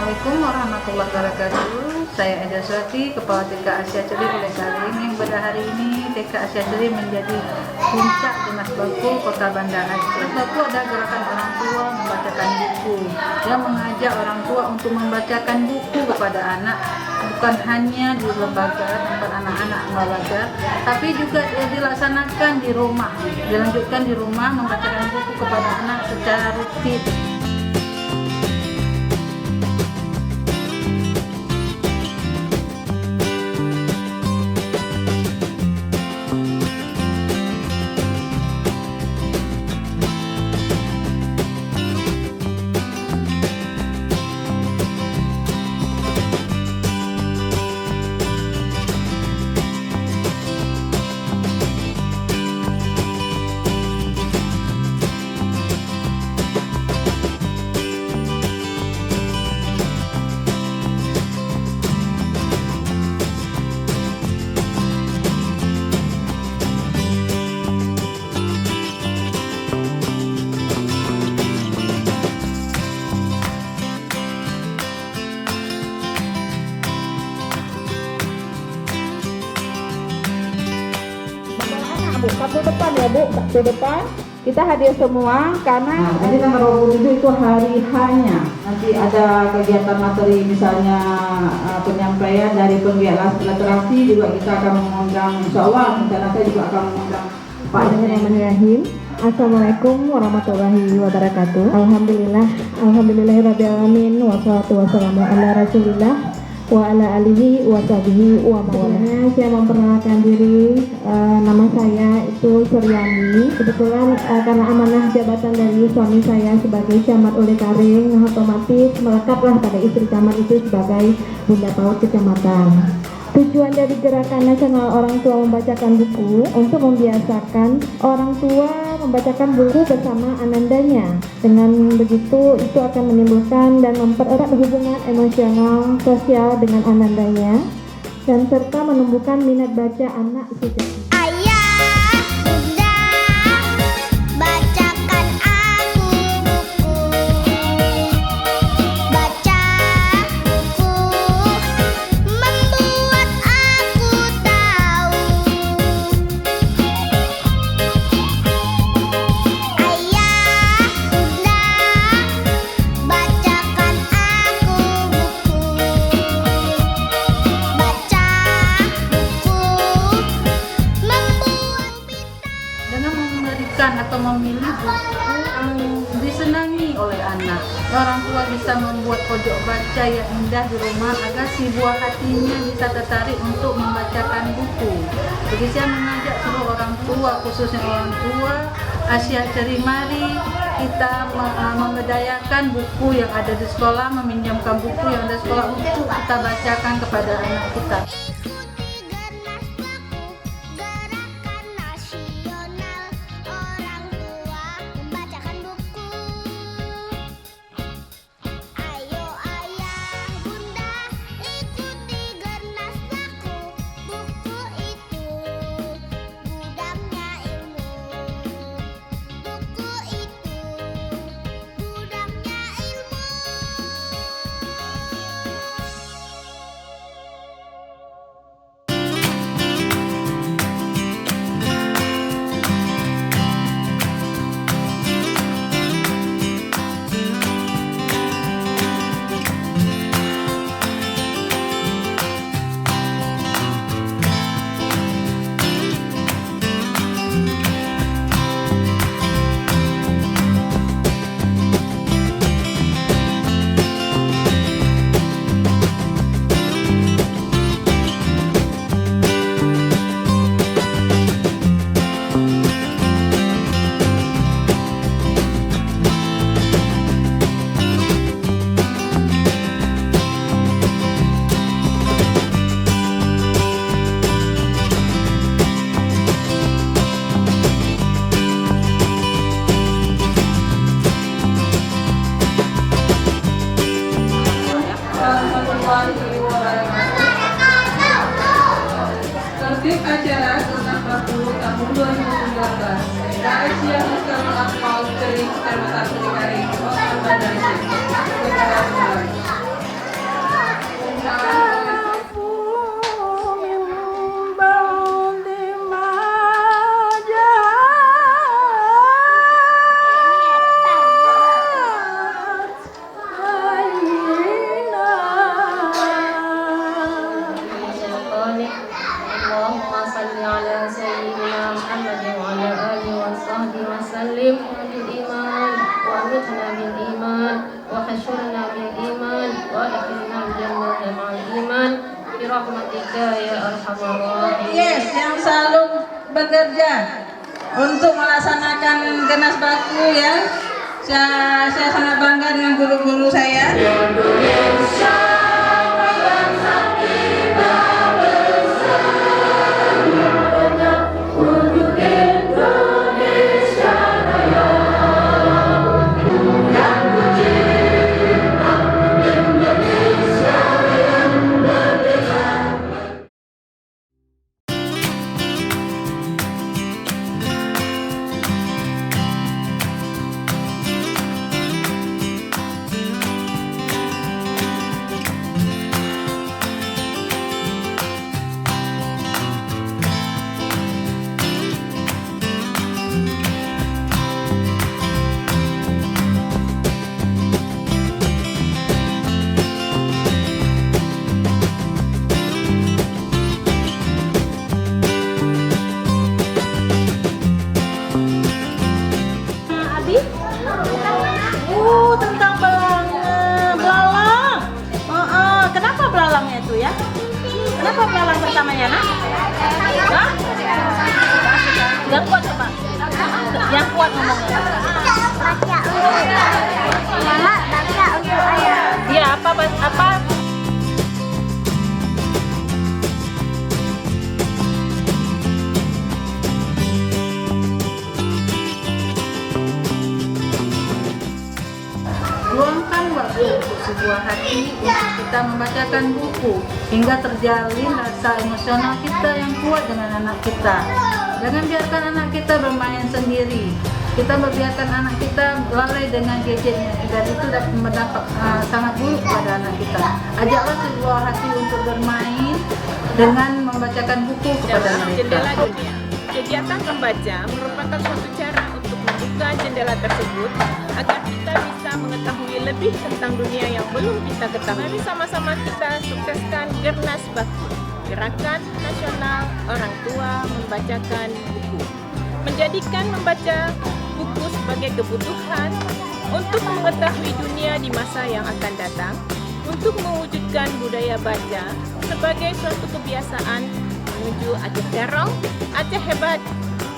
Assalamualaikum warahmatullahi wabarakatuh. Saya Eda Swati, Kepala TK Asia Celi Bulekaring, yang pada hari ini TK Asia Celi menjadi puncak Dinas Baku Kota Banda Aceh. Dinas Baku adalah gerakan orang tua membacakan buku, yang mengajak orang tua untuk membacakan buku kepada anak, bukan hanya di lembaga tempat anak-anak belajar, tapi juga dilaksanakan di rumah, dilanjutkan di rumah membacakan buku kepada anak secara rutin. Kartu depan ya Bu, kartu depan kita hadir semua karena jadi tanggal 27 itu hari H-nya. Nanti ada kegiatan materi, misalnya penyampaian dari penggiat literasi, juga kita akan mengundang, insya Allah rencana saya juga akan mengundang Pak Bismillahirrahmanirrahim. Assalamualaikum warahmatullahi wabarakatuh. Alhamdulillahirabbil alamin, wassalatu wassalamu ala Rasulillah wa ala alihi wa sahbihi wa mawalana. Saya memperkenalkan diri, nama saya itu Suryani. Kebetulan karena amanah jabatan dari suami saya sebagai camat Bulekaring, otomatis melekatlah pada istri camat itu sebagai Bunda Paut Kecamatan. Tujuan dari Gerakan Nasional Orang Tua Membacakan Buku untuk membiasakan orang tua membacakan buku bersama anandanya. Dengan begitu, itu akan menimbulkan dan mempererat hubungan emosional sosial dengan anandanya dan serta menumbuhkan minat baca anak sejak atau memilih buku disenangi oleh anak. Orang tua bisa membuat pojok baca yang indah di rumah agar si buah hatinya bisa tertarik untuk membacakan buku. Jadi saya mengajak seluruh orang tua, khususnya orang tua Asia Celi, mari kita memberdayakan buku yang ada di sekolah, meminjamkan buku yang ada di sekolah untuk kita bacakan kepada anak kita. Tertib acara tentang 40 tahun 2019 Asia Muslim Akmal Celi Kecamatan Bulekaring, Kota Banda Aceh. kita ya Arhamar Rahimin. Yes, yang selalu bekerja untuk melaksanakan Genas Baku ya. Saya sangat bangga dengan guru-guru saya. Tentang belalang. Kenapa belalangnya itu ya? Kenapa belalang pertamanya, Nak? Hah? Yang kuat apa? Yang kuat ngomongnya. Mama baca untuk ayah. Iya, apa? Luangkan waktu untuk sebuah hati untuk kita membacakan buku hingga terjalin rasa emosional kita yang kuat dengan anak kita. Jangan biarkan anak kita bermain sendiri. Kita membiarkan anak kita lalai dengan gadgetnya dan itu dapat berdampak sangat buruk pada anak kita. Ajaklah sebuah hati untuk bermain dengan membacakan buku kepada mereka. Jendela dunia. Kegiatan membaca merupakan suatu cara untuk membuka jendela tersebut agar kita bisa mengetahui lebih tentang dunia yang belum kita ketahui. Mari sama-sama kita sukseskan Gernas Baku, Gerakan Nasional Orang Tua Membacakan Buku. Menjadikan membaca buku sebagai kebutuhan untuk mengetahui dunia di masa yang akan datang, untuk mewujudkan budaya baca sebagai suatu kebiasaan menuju Aceh Terong, Aceh hebat,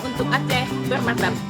untuk Aceh bermartabat.